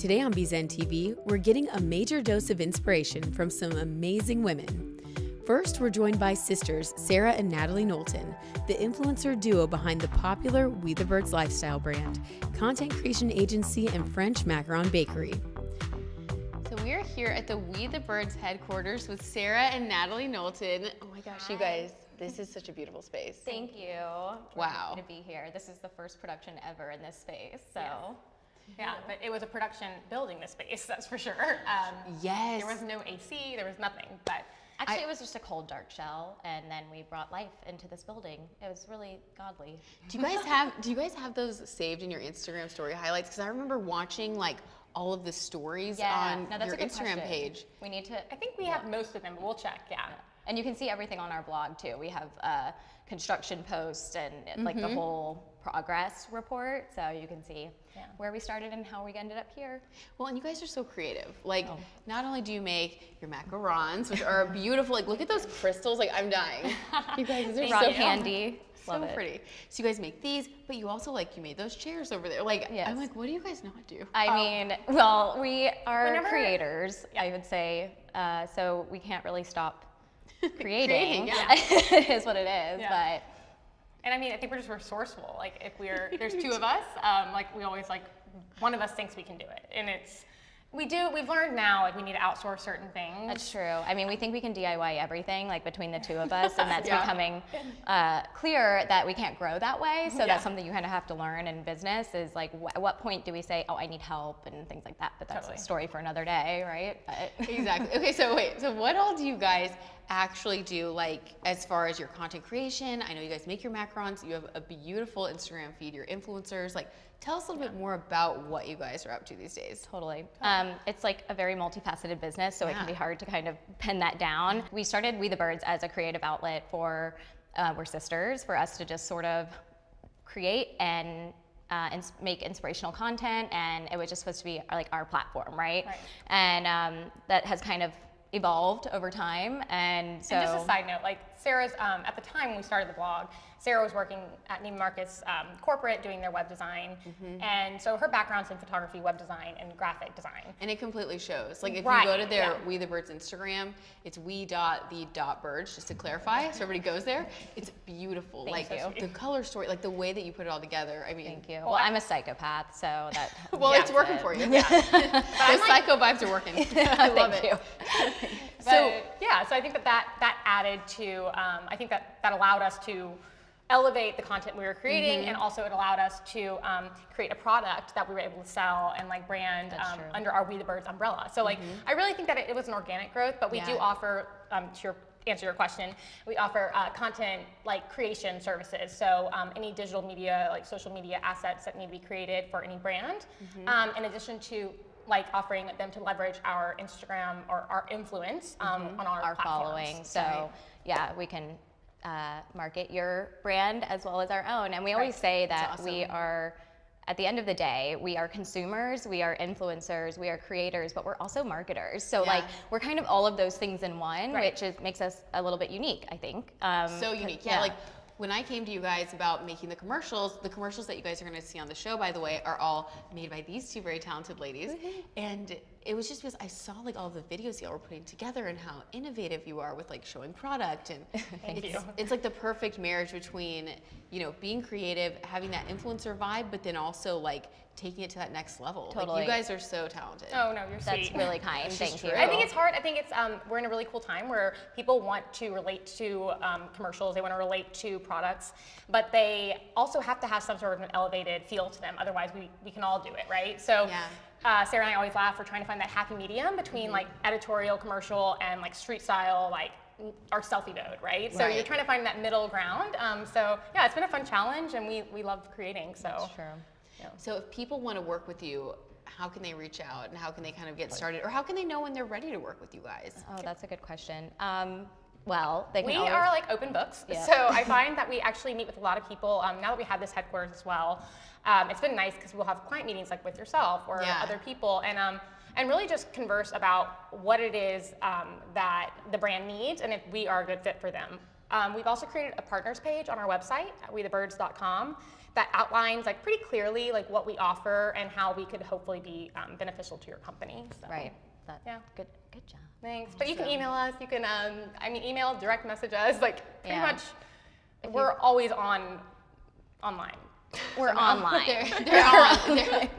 Today on B ZenTV, we're getting a major dose of inspiration from some amazing women. First, we're joined by sisters Sarah and Natalie Knowlton, the influencer duo behind the popular We the Birds lifestyle brand, content creation agency, and French macaron bakery. So we are here at the We the Birds headquarters with Sarah and Natalie Knowlton. Oh my gosh, you guys, this is such a beautiful space. Thank you. Wow. We're happy to be here. This is the first production ever in this space, so. Yes. Yeah, but it was a production building the space, that's for sure. Yes. There was no AC, there was nothing, but. Actually, it was just a cold, dark shell, and then we brought life into this building. It was really godly. Do you guys have those saved in your Instagram story highlights? Because I remember watching like all of the stories on your Instagram page. We need to. I think we have most of them, but we'll check, yeah. And you can see everything on our blog too. We have construction posts and like the whole progress report, so you can see where we started and how we ended up here. Well, and you guys are so creative. Like, not only do you make your macarons, which are beautiful, like look at those crystals, like I'm dying. You guys are so handy. So pretty. So you guys make these, but you also you made those chairs over there. Like, I'm like, what do you guys not do? I mean, well, we are creators, I would say, so we can't really stop creating. It is what it is, but. And I mean, I think we're just resourceful. Like if there's two of us, like we always one of us thinks we can do it. And we've learned now, like we need to outsource certain things. That's true. I mean, we think we can DIY everything, like between the two of us, and that's becoming clear that we can't grow that way. So that's something you kind of have to learn in business is like, at what point do we say, oh, I need help and things like that. But that's a story for another day, right? But Exactly. Okay, so wait, so what all do you guys actually do, like as far as your content creation? I know you guys make your macarons, you have a beautiful Instagram feed, your influencers. Like, tell us a little bit more about what you guys are up to these days. Totally. It's like a very multifaceted business, so it can be hard to kind of pin that down. We started We the Birds as a creative outlet for, we're sisters, for us to just sort of create and make inspirational content, and it was just supposed to be like our platform, right? And that has kind of evolved over time, and so. And just a side note, like Sarah's, at the time when we started the blog, Sarah was working at Neiman Marcus corporate doing their web design, and so her background's in photography, web design, and graphic design. And it completely shows. Like if you go to their We the Birds Instagram, it's we.the.birds, just to clarify, so everybody goes there. It's beautiful. Thank you. The color story, like the way that you put it all together. I mean, thank you. Well, I'm a psychopath, so that. Well, it's working for you. Those psycho vibes are working. I love it. So I think that added to, I think that allowed us to elevate the content we were creating, and also it allowed us to create a product that we were able to sell and like brand under our We the Birds umbrella. So like, I really think that it was an organic growth, but we do offer, to answer your question, we offer content like creation services. So any digital media, like social media assets that need to be created for any brand, in addition to like offering them to leverage our Instagram or our influence on our following. So we can market your brand as well as our own. And we always say that we are, at the end of the day, we are consumers, we are influencers, we are creators, but we're also marketers. So like, we're kind of all of those things in one, which makes us a little bit unique, I think. So unique, like when I came to you guys about making the commercials that you guys are gonna see on the show, by the way, are all made by these two very talented ladies. And it was just because I saw like all the videos y'all were putting together and how innovative you are with like showing product, and it's like the perfect marriage between, you know, being creative, having that influencer vibe, but then also like taking it to that next level. Like, you guys are so talented. Oh no, you're sweet. That's really kind. Thank you. I think it's hard. I think it's we're in a really cool time where people want to relate to commercials. They want to relate to products, but they also have to have some sort of an elevated feel to them. Otherwise, we can all do it, right? So. Sarah and I always laugh. We're trying to find that happy medium between like editorial, commercial, and like street style, like our selfie mode, right? So you're trying to find that middle ground. So yeah, it's been a fun challenge, and we love creating. So. That's true. So if people want to work with you, how can they reach out, and how can they kind of get started, or how can they know when they're ready to work with you guys? Oh, that's a good question. Well, we are like open books. So I find that we actually meet with a lot of people. Now that we have this headquarters as well, it's been nice because we'll have client meetings like with yourself or other people, and really just converse about what it is that the brand needs and if we are a good fit for them. We've also created a partners page on our website at wethebirds.com that outlines like pretty clearly like what we offer and how we could hopefully be beneficial to your company. So, Right. Yeah. Good job. Thanks. But you can email us. You can, email, direct message us. Like pretty Yeah. much, we're always online. We're online. They're on.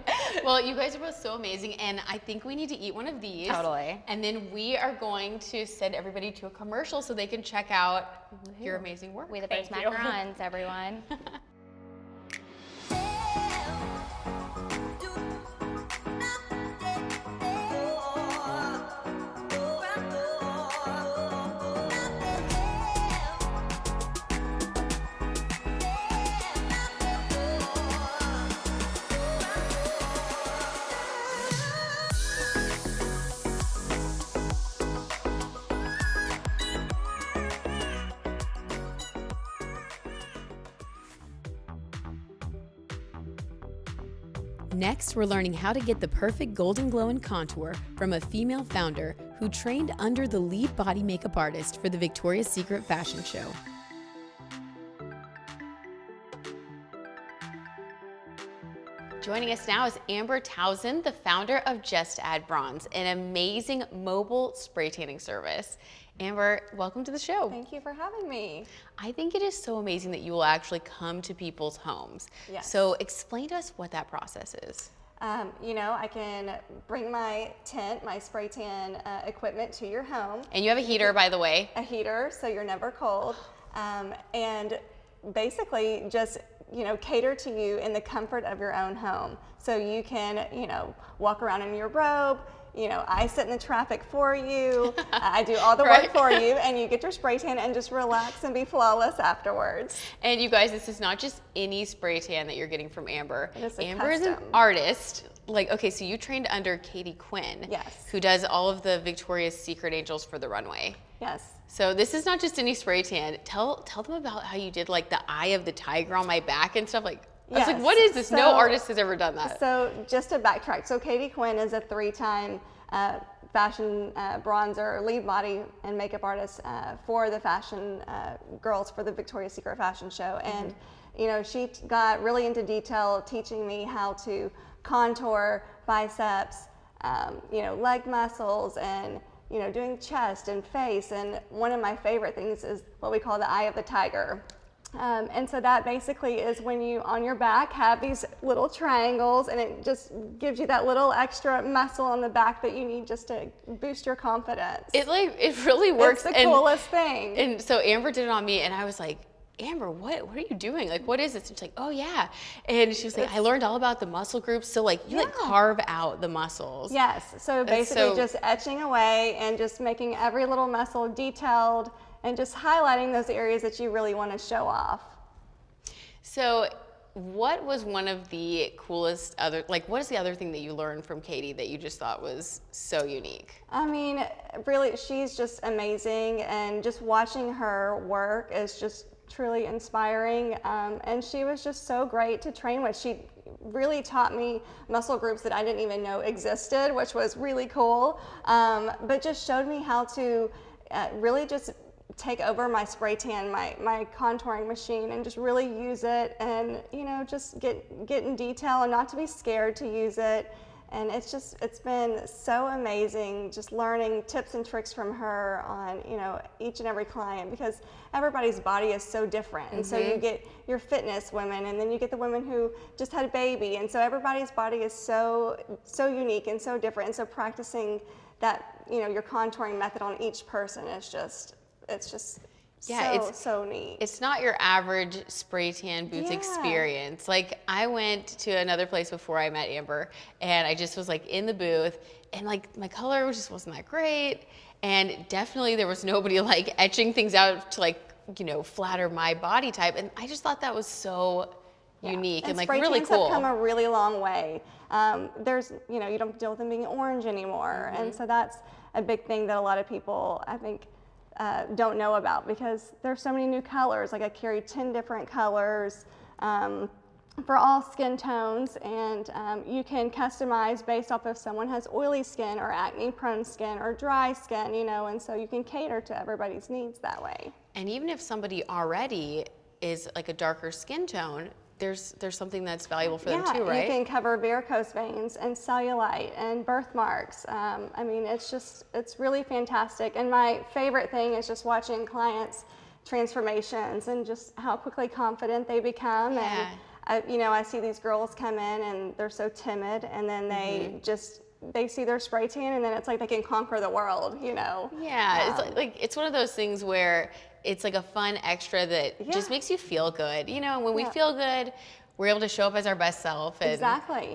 Well, you guys are both so amazing, and I think we need to eat one of these. Totally. And then we are going to send everybody to a commercial so they can check out your amazing work. We the Birds Thank you. macarons, everyone. Next, we're learning how to get the perfect golden glow and contour from a female founder who trained under the lead body makeup artist for the Victoria's Secret fashion show. Joining us now is Amber Tauzin, the founder of Just Add Bronze, an amazing mobile spray tanning service. Amber, welcome to the show. Thank you for having me. I think it is so amazing that you will actually come to people's homes. Yes. So explain to us what that process is. I can bring my tent, my spray tan equipment to your home. And you have a heater, by the way. A heater, so you're never cold. And basically just, cater to you in the comfort of your own home. So you can, walk around in your robe. I sit in the traffic for you. I do all the work for you, and you get your spray tan and just relax and be flawless afterwards. And you guys, this is not just any spray tan that you're getting from Amber. It is a Amber is an custom. artist. So you trained under Katie Quinn, Yes. who does all of the Victoria's Secret angels for the runway. Yes. So this is not just any spray tan. Tell them about how you did like the eye of the tiger on my back and stuff. Like, I was like, Yes. what is this? No So- artist has ever done that. So just to backtrack, so Katie Quinn is a 3-time fashion bronzer, lead body and makeup artist for the fashion girls for the Victoria's Secret fashion show. And, she got really into detail teaching me how to contour biceps, leg muscles and, doing chest and face. And one of my favorite things is what we call the eye of the tiger. And so that basically is when you, on your back, have these little triangles, and it just gives you that little extra muscle on the back that you need just to boost your confidence. It really works. It's the coolest thing. And so Amber did it on me, and I was like, Amber, what are you doing? Like, what is this? And she's like, oh yeah. And she was like, I learned all about the muscle groups. So like, you like carve out the muscles. Yes. So basically just etching away and just making every little muscle detailed and just highlighting those areas that you really want to show off. So what was one of the coolest what is the other thing that you learned from Katie that you just thought was so unique? I mean, really, she's just amazing, and just watching her work is just truly inspiring. And she was just so great to train with. She really taught me muscle groups that I didn't even know existed, which was really cool. But just showed me how to really just take over my spray tan, my contouring machine, and just really use it, and just get in detail and not to be scared to use it. And it's been so amazing just learning tips and tricks from her on each and every client, because everybody's body is so different. And so you get your fitness women, and then you get the women who just had a baby, and so everybody's body is so unique and so different. And so practicing that your contouring method on each person is just so neat. It's not your average spray tan boots experience. Like, I went to another place before I met Amber, and I just was like in the booth, and like my color just wasn't that great, and definitely there was nobody like etching things out to flatter my body type, and I just thought that was so unique and like really cool. Spray tans have come a really long way. There's you don't deal with them being orange anymore, and so that's a big thing that a lot of people, I think, don't know about, because there's so many new colors. Like, I carry 10 different colors for all skin tones, and you can customize based off if someone has oily skin or acne prone skin or dry skin, and so you can cater to everybody's needs that way. And even if somebody already is like a darker skin tone, there's something that's valuable for them too, right? You can cover varicose veins and cellulite and birthmarks. I mean, it's really fantastic. And my favorite thing is just watching clients' transformations and just how quickly confident they become. Yeah. And I see these girls come in and they're so timid, and then they see their spray tan, and then it's like they can conquer the world, Yeah, it's one of those things where it's like a fun extra that just makes you feel good. And when we feel good, we're able to show up as our best self. And,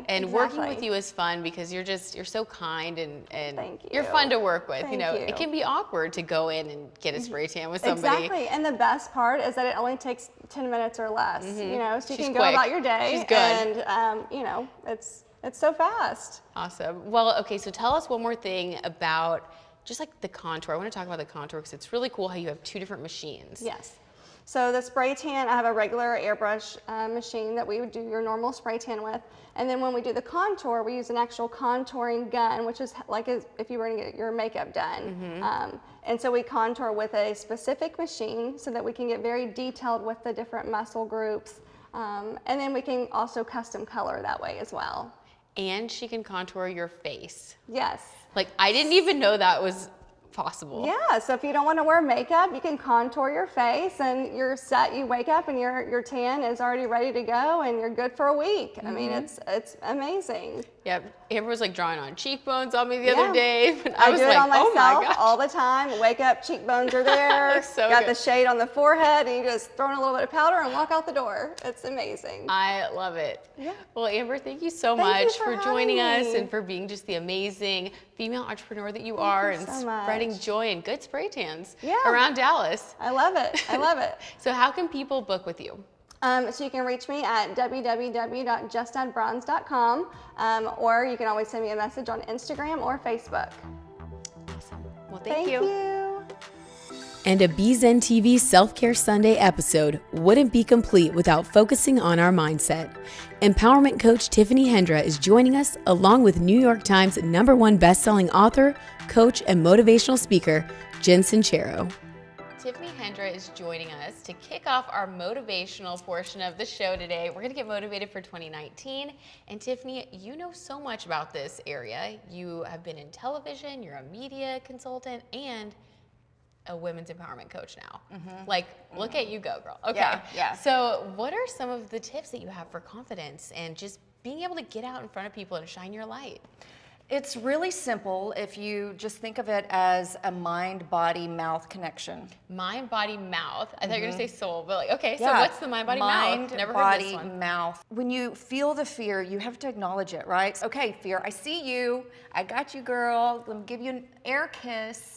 And working with you is fun because you're so kind and Thank you. You're fun to work with. Thank you. It can be awkward to go in and get a spray tan with somebody. Exactly, and the best part is that it only takes 10 minutes or less, so you She's can go quick. about your day. She's good. And, it's so fast. Awesome. Well, okay, so tell us one more thing about just like the contour. I want to talk about the contour because it's really cool how you have 2 different machines. Yes. So the spray tan, I have a regular airbrush machine that we would do your normal spray tan with. And then when we do the contour, we use an actual contouring gun, which is like if you were to get your makeup done. And so we contour with a specific machine so that we can get very detailed with the different muscle groups. And then we can also custom color that way as well. And she can contour your face. Yes. Like, I didn't even know that was possible. Yeah, so if you don't want to wear makeup, you can contour your face and you're set. You wake up and your tan is already ready to go and you're good for a week. I mean, it's amazing. Yep. Amber was like drawing on cheekbones on me the other day. And I was do it like, on myself oh my gosh. all the time. Wake up, cheekbones are there. So got good. the shade on the forehead, and you just throw in a little bit of powder and walk out the door. It's amazing. I love it. Yeah. Well, Amber, thank you so Thank you much for for joining having us me. and for being just the amazing female entrepreneur that you are you and so spreading much. joy and good spray tans Yeah. around Dallas. I love it. I love it. So how can people book with you? So you can reach me at www.justadbronze.com, or you can always send me a message on Instagram or Facebook. Awesome. Well, Thank you. And a B ZenTV Self-Care Sunday episode wouldn't be complete without focusing on our mindset. Empowerment coach Tiffany Hendra is joining us along with New York Times #1 best-selling author, coach, and motivational speaker, Sincero. Tiffany Hendra is joining us to kick off our motivational portion of the show today. We're going to get motivated for 2019. And Tiffany, you know so much about this area. You have been in television, you're a media consultant, and a women's empowerment coach now. Like, look at you go, girl. Okay. Yeah. So what are some of the tips that you have for confidence and just being able to get out in front of people and shine your light? It's really simple if you just think of it as a mind, body, mouth connection. Mind, body, mouth. I thought you were going to say soul, but like, okay, so Yeah. what's the mind, body, mouth? Never heard this one. Mouth. When you feel the fear, you have to acknowledge it, right? Okay, fear, I see you. I got you, girl. Let me give you an air kiss.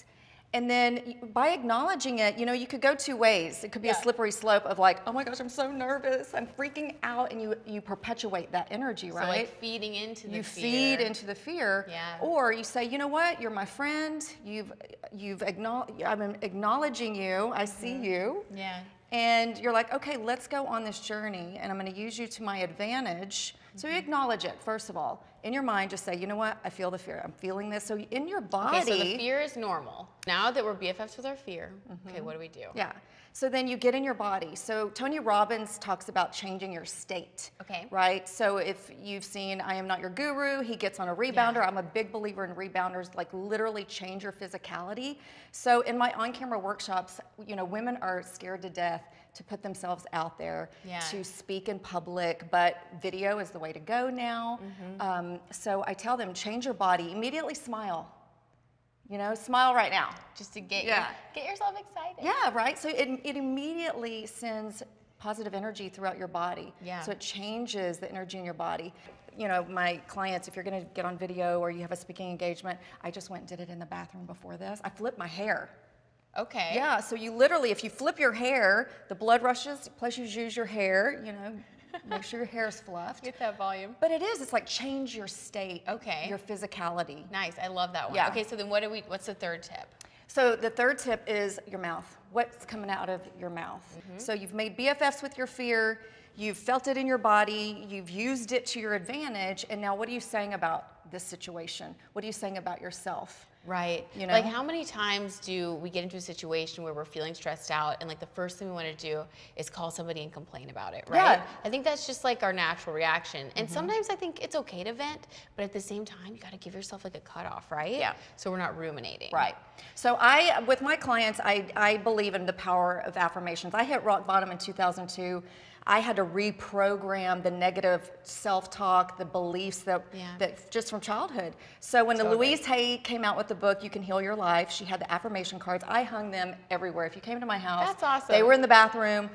And then by acknowledging it, you could go 2 ways. It could be a slippery slope of like, oh my gosh, I'm so nervous, I'm freaking out, and you perpetuate that energy, right? So like feeding into the you fear. feed into the fear, Yeah. or you say, you know what, you're my friend. I'm acknowledging you. I see you. Yeah. And you're like, okay, let's go on this journey, and I'm going to use you to my advantage. So you acknowledge it, first of all. In your mind, just say, you know what, I feel the fear. I'm feeling this. So in your body. Okay, so the fear is normal. Now that we're BFFs with our fear, okay, what do we do? Yeah. So then you get in your body. So Tony Robbins talks about changing your state. Okay. Right? So if you've seen I Am Not Your Guru, he gets on a rebounder. Yeah. I'm a big believer in rebounders, like literally change your physicality. So in my on-camera workshops, women are scared to death to put themselves out there, to speak in public, but video is the way to go now. So I tell them, change your body, immediately smile. Smile right now. Just to get get yourself excited. Yeah, right. So it immediately sends positive energy throughout your body. Yeah. So it changes the energy in your body. My clients, if you're going to get on video or you have a speaking engagement, I just went and did it in the bathroom before this. I flipped my hair. Okay. Yeah, so you literally, if you flip your hair, the blood rushes, plus you use your hair, make sure your hair is fluffed. Get that volume. But it's like change your state, Okay. your physicality. Nice. I love that one. Yeah. Okay, so then what's the third tip? So the third tip is your mouth. What's coming out of your mouth? So you've made BFFs with your fear, you've felt it in your body, you've used it to your advantage, and now what are you saying about this situation? What are you saying about yourself? Right. You know? Like, how many times do we get into a situation where we're feeling stressed out and like the first thing we want to do is call somebody and complain about it, right? Yeah. I think that's just like our natural reaction. And sometimes I think it's okay to vent, but at the same time, you got to give yourself like a cutoff, right? Yeah. So we're not ruminating. Right. So with my clients, I believe in the power of affirmations. I hit rock bottom in 2002. I had to reprogram the negative self-talk, the beliefs that just from childhood. So when Louise Hay came out with the book, You Can Heal Your Life, she had the affirmation cards. I hung them everywhere. If you came to my house, That's awesome. They were in the bathroom,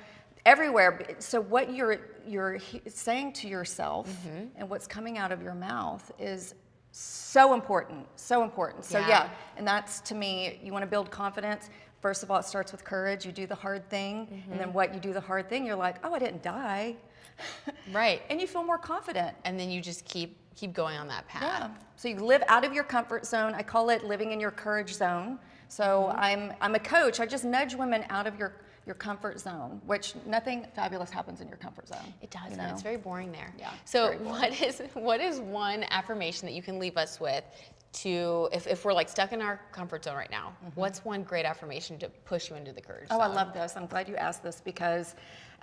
everywhere. So what you're saying to yourself and what's coming out of your mouth is so important, so important. So yeah, and that's, to me, you want to build confidence. First of all, it starts with courage. You do the hard thing, and then what you do the hard thing, you're like, oh, I didn't die. Right. And you feel more confident. And then you just keep going on that path. Yeah. So you live out of your comfort zone. I call it living in your courage zone. So I'm a coach. I just nudge women out of your comfort zone, which nothing fabulous happens in your comfort zone. It does, you and know? it's very boring there. Yeah, So very boring. what is one affirmation that you can leave us with to, if we're like stuck in our comfort zone right now, what's one great affirmation to push you into the courage zone? Oh, I love this. I'm glad you asked this because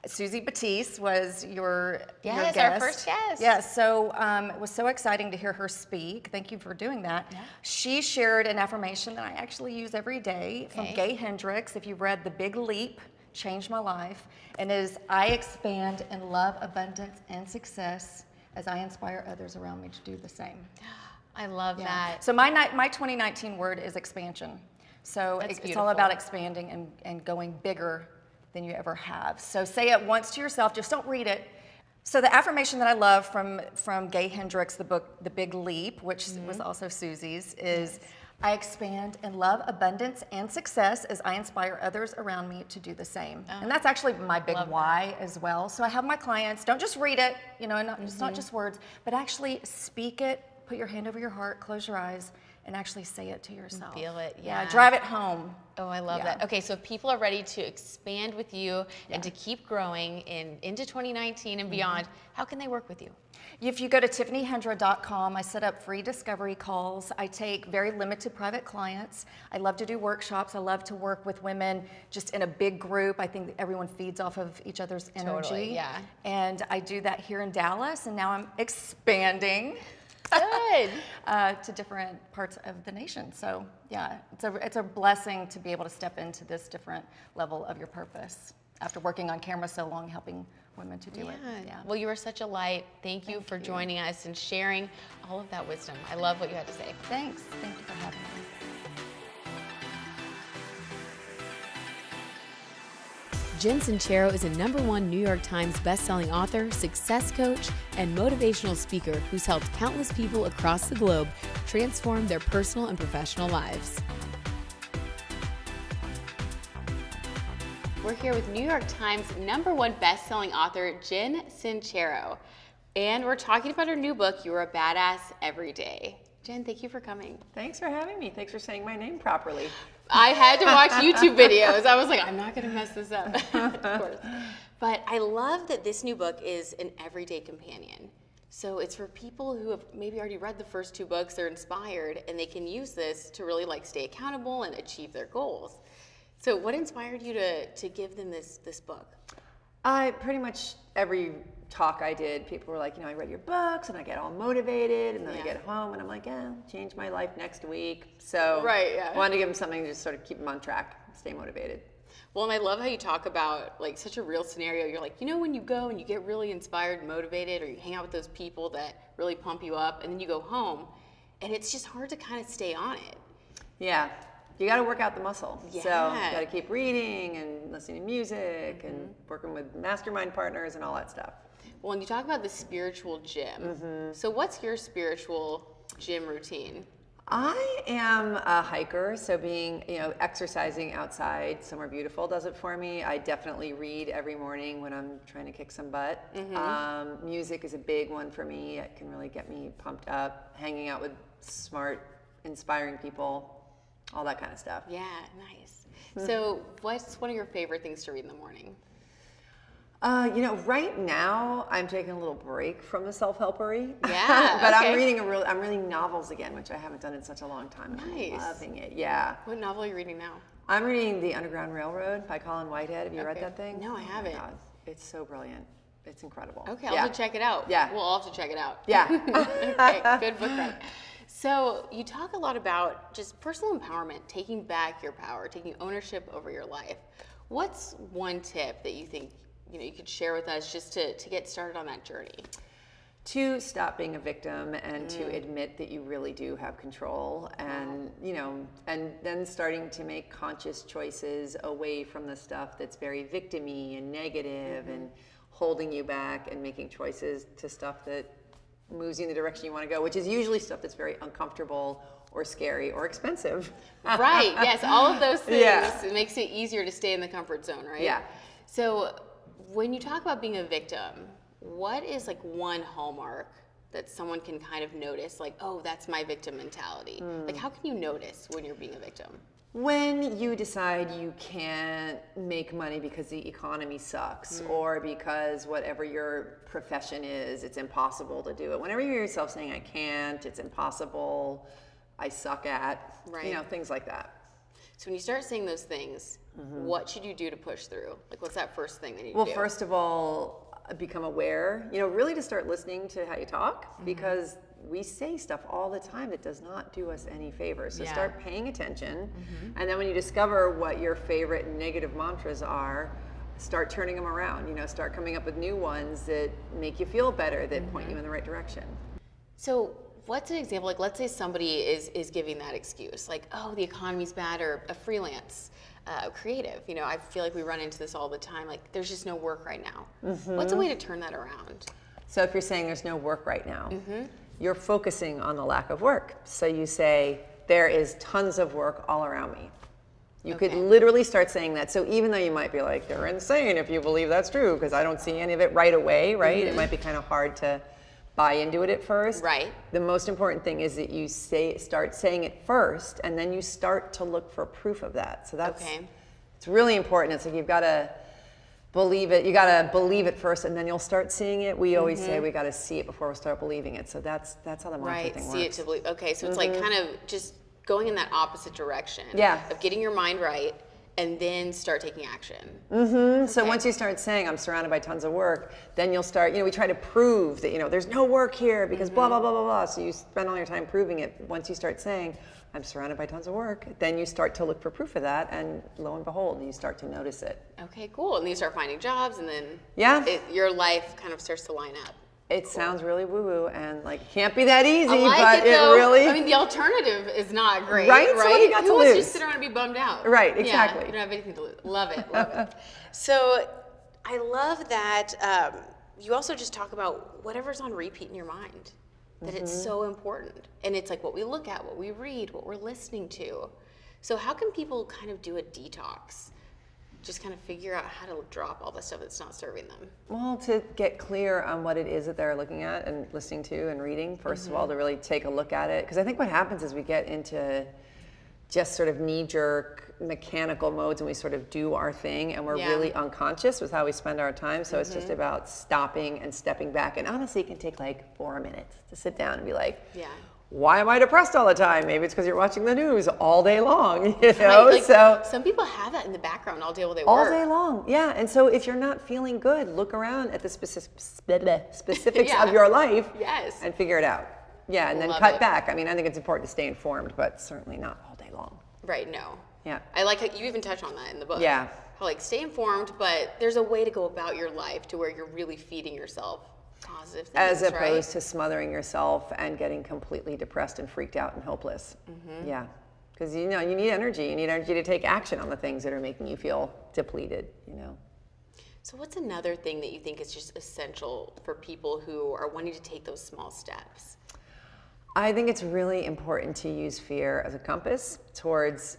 Susie Batiste was your Yes, guest. our first guest. Yeah, so it was so exciting to hear her speak. Thank you for doing that. Yeah. She shared an affirmation that I actually use every day from Okay. Gay Hendricks. If you've read The Big Leap, Changed My Life, and it is, I expand in love, abundance, and success as I inspire others around me to do the same. I love that. So my 2019 word is expansion. So That's it's beautiful. all about expanding and going bigger than you ever have. So say it once to yourself, just don't read it. So the affirmation that I love from Gay Hendricks, the book The Big Leap, which was also Susie's, is I expand in love, abundance, and success as I inspire others around me to do the same. And that's actually my big why as well. So I have my clients, don't just read it, you know, it's not just words, but actually speak it, put your hand over your heart, close your eyes, and actually say it to yourself. Feel it, Drive it home. Oh, I love that. Okay, so if people are ready to expand with you and to keep growing into 2019 and beyond, how can they work with you? If you go to tiffanyhendra.com, I set up free discovery calls. I take very limited private clients. I love to do workshops. I love to work with women just in a big group. I think that everyone feeds off of each other's energy. Totally, yeah. And I do that here in Dallas, and now I'm expanding. Good. To different parts of the nation. So yeah, it's a blessing to be able to step into this different level of your purpose after working on camera so long, helping women to do it. Yeah. Well, you are such a light. Thank you for joining us and sharing all of that wisdom. I love what you had to say. Thanks. Thank you for having me. Jen Sincero is a #1 New York Times bestselling author, success coach, and motivational speaker who's helped countless people across the globe transform their personal and professional lives. We're here with New York Times #1 bestselling author Jen Sincero, and we're talking about her new book, You're a Badass Every Day. Jen, thank you for coming. Thanks for having me. Thanks for saying my name properly. I had to watch YouTube videos. I was like, I'm not going to mess this up, of course. But I love that this new book is an everyday companion. So it's for people who have maybe already read the first 2 books, they're inspired, and they can use this to really like stay accountable and achieve their goals. So what inspired you to give them this book? Pretty much every talk I did, people were like, you know, I read your books and I get all motivated, and then I get home and I'm like, yeah, change my life next week. So I wanted to give them something to just sort of keep them on track, stay motivated. Well, and I love how you talk about like such a real scenario. You're like, you know, when you go and you get really inspired and motivated, or you hang out with those people that really pump you up, and then you go home and it's just hard to kind of stay on it. Yeah. You got to work out the muscle. Yeah. So you got to keep reading and listening to music and working with mastermind partners and all that stuff. Well, and you talk about the spiritual gym. So what's your spiritual gym routine? I am a hiker, so being, you know, exercising outside somewhere beautiful does it for me. I definitely read every morning when I'm trying to kick some butt. Music is a big one for me. It can really get me pumped up. Hanging out with smart, inspiring people, all that kind of stuff. Yeah, nice. So what's one of your favorite things to read in the morning? Right now I'm taking a little break from the self-helpery. Yeah, but okay. I'm reading novels again, which I haven't done in such a long time. Nice. I'm loving it. Yeah. What novel are you reading now? I'm reading The Underground Railroad by Colin Whitehead. Have you read that thing? No, I haven't. Oh my God. It's so brilliant. It's incredible. Okay, I'll have to check it out. Yeah. We'll all have to check it out. Yeah. Okay, good book rec. So you talk a lot about just personal empowerment, taking back your power, taking ownership over your life. What's one tip that you think you could share with us just to get started on that journey? To stop being a victim and to admit that you really do have control, and and then starting to make conscious choices away from the stuff that's very victim-y and negative and holding you back, and making choices to stuff that moves you in the direction you want to go, which is usually stuff that's very uncomfortable or scary or expensive. Right, yes, all of those things. Yeah. It makes it easier to stay in the comfort zone, right? Yeah. So when you talk about being a victim, what is like one hallmark that someone can kind of notice, like, oh, that's my victim mentality? Like, how can you notice when you're being a victim? When you decide you can't make money because the economy sucks, or because whatever your profession is, it's impossible to do it. Whenever you hear yourself saying, I can't, it's impossible, I suck at, things like that. So when you start saying those things, what should you do to push through? Like, what's that first thing that you do? Well, first of all, become aware, really to start listening to how you talk, because we say stuff all the time that does not do us any favors. So start paying attention. And then when you discover what your favorite negative mantras are, start turning them around, start coming up with new ones that make you feel better, that point you in the right direction. So what's an example? Like, let's say somebody is giving that excuse, like, oh, the economy's bad, or a freelance creative. I feel like we run into this all the time. Like, there's just no work right now. What's a way to turn that around? So if you're saying there's no work right now, you're focusing on the lack of work. So you say, there is tons of work all around me. You could literally start saying that. So even though you might be like, they're insane if you believe that's true, because I don't see any of it right away, right? It might be kind of hard to buy into it at first. Right. The most important thing is that you start saying it first, and then you start to look for proof of that. So that's it's really important. It's like you've got to believe it. You got to believe it first, and then you'll start seeing it. We always say we got to see it before we start believing it. So that's how the mantra thing works. See it to believe. Okay, so it's like kind of just going in that opposite direction. Of getting your mind right, and then start taking action. So once you start saying, I'm surrounded by tons of work, then you'll start, we try to prove that, there's no work here because blah, blah, blah, blah, blah. So you spend all your time proving it. Once you start saying, I'm surrounded by tons of work, then you start to look for proof of that, and lo and behold, you start to notice it. Okay, cool. And then you start finding jobs, and then your life kind of starts to line up. It sounds really woo-woo, and like can't be that easy, but it really. I mean, the alternative is not great, right? So what do you got Who to wants lose? to just sit around and be bummed out? Right, exactly. Yeah, you don't have anything to lose. Love it, love it. So I love that you also just talk about whatever's on repeat in your mind, that it's so important. And it's like what we look at, what we read, what we're listening to. So how can people kind of do a detox? Just kind of figure out how to drop all the stuff that's not serving them. Well, to get clear on what it is that they're looking at and listening to and reading, first of all, to really take a look at it. Because I think what happens is we get into just sort of knee-jerk mechanical modes, and we sort of do our thing, and we're really unconscious with how we spend our time. So it's just about stopping and stepping back. And honestly, it can take like 4 minutes to sit down and be like, why am I depressed all the time? Maybe it's because you're watching the news all day long, Right. Like, so some people have that in the background all day while they all work. day long, And so if you're not feeling good, look around at the specifics of your life, and figure it out. And then cut back. I mean, I think it's important to stay informed, but certainly not all day long. Right. No. Yeah. I like how you even touch on that in the book. Yeah. How like stay informed, but there's a way to go about your life to where you're really feeding yourself positive things, as opposed to smothering yourself and getting completely depressed and freaked out and hopeless. Yeah, because you need energy. You need energy to take action on the things that are making you feel depleted. So what's another thing that you think is just essential for people who are wanting to take those small steps? I think it's really important to use fear as a compass towards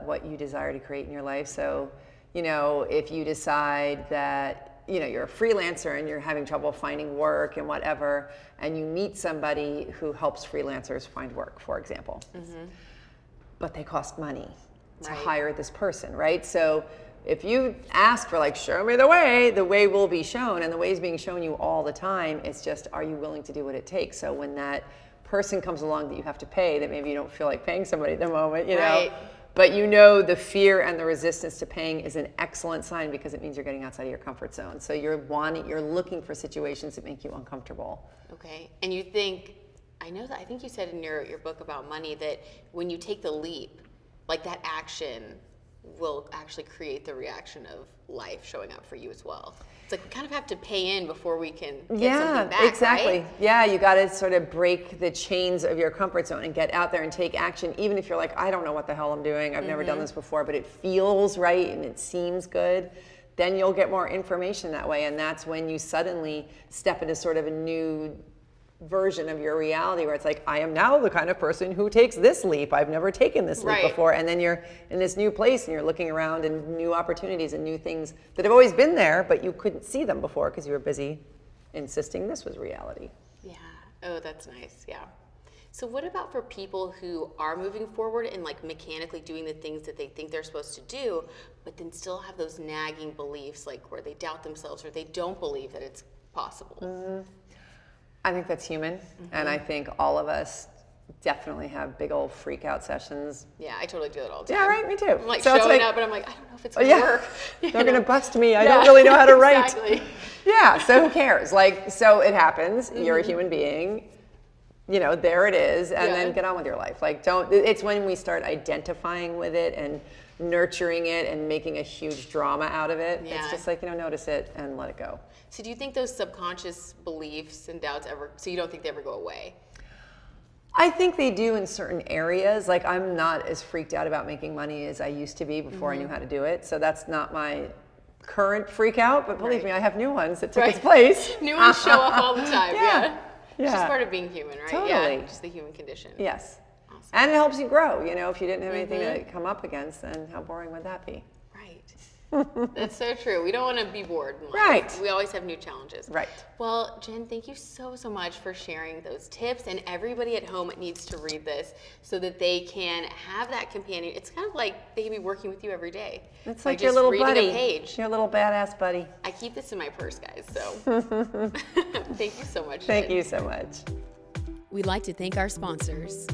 what you desire to create in your life. So, if you decide that you're a freelancer and you're having trouble finding work and whatever, and you meet somebody who helps freelancers find work, for example, but they cost money to hire this person, right? So if you ask for like, show me the way will be shown, and the way is being shown you all the time. It's just, are you willing to do what it takes? So when that person comes along that you have to pay, that maybe you don't feel like paying somebody at the moment, you know, but you know the fear and the resistance to paying is an excellent sign, because it means you're getting outside of your comfort zone. So you're looking for situations that make you uncomfortable. Okay, and you think, I think you said in your book about money that when you take the leap, like that action will actually create the reaction of life showing up for you as well. It's like we kind of have to pay in before we can get something back, exactly. Right? Yeah, you got to sort of break the chains of your comfort zone and get out there and take action, even if you're like, I don't know what the hell I'm doing. I've never done this before, but it feels right and it seems good. Then you'll get more information that way, and that's when you suddenly step into sort of a new version of your reality, where it's like, I am now the kind of person who takes this leap. I've never taken this leap before. And then you're in this new place and you're looking around, and new opportunities and new things that have always been there, but you couldn't see them before because you were busy insisting this was reality. Yeah. Oh, that's nice. Yeah. So what about for people who are moving forward and like mechanically doing the things that they think they're supposed to do, but then still have those nagging beliefs, like where they doubt themselves or they don't believe that it's possible? I think that's human, and I think all of us definitely have big old freak out sessions. Yeah, I totally do it all the time. Yeah, right, me too. I'm like So it's showing like, up and I'm like, I don't know if it's gonna work. They're gonna bust me. I don't really know how to write. Exactly. Yeah, so who cares? Like, so it happens. You're a human being. You know, there it is, and then get on with your life. Like, it's when we start identifying with it and nurturing it and making a huge drama out of it. It's just like, notice it and let it go. So do you think those subconscious beliefs and doubts so you don't think they ever go away? I think they do in certain areas. Like, I'm not as freaked out about making money as I used to be before I knew how to do it. So that's not my current freak out, but believe me, I have new ones that took its place. New ones show up all the time. Yeah. It's just part of being human, right? Totally. Yeah, just the human condition. Yes. Awesome. And it helps you grow. If you didn't have anything to come up against, then how boring would that be? Right. That's so true. We don't want to be bored in life. Right. We always have new challenges. Right. Well, Jen, thank you so much for sharing those tips. And everybody at home needs to read this so that they can have that companion. It's kind of like they can be working with you every day. It's like your little buddy. A page. Your little badass buddy. I keep this in my purse, guys. So thank you so much. Thank Jen. you so much. We'd like to thank our sponsors.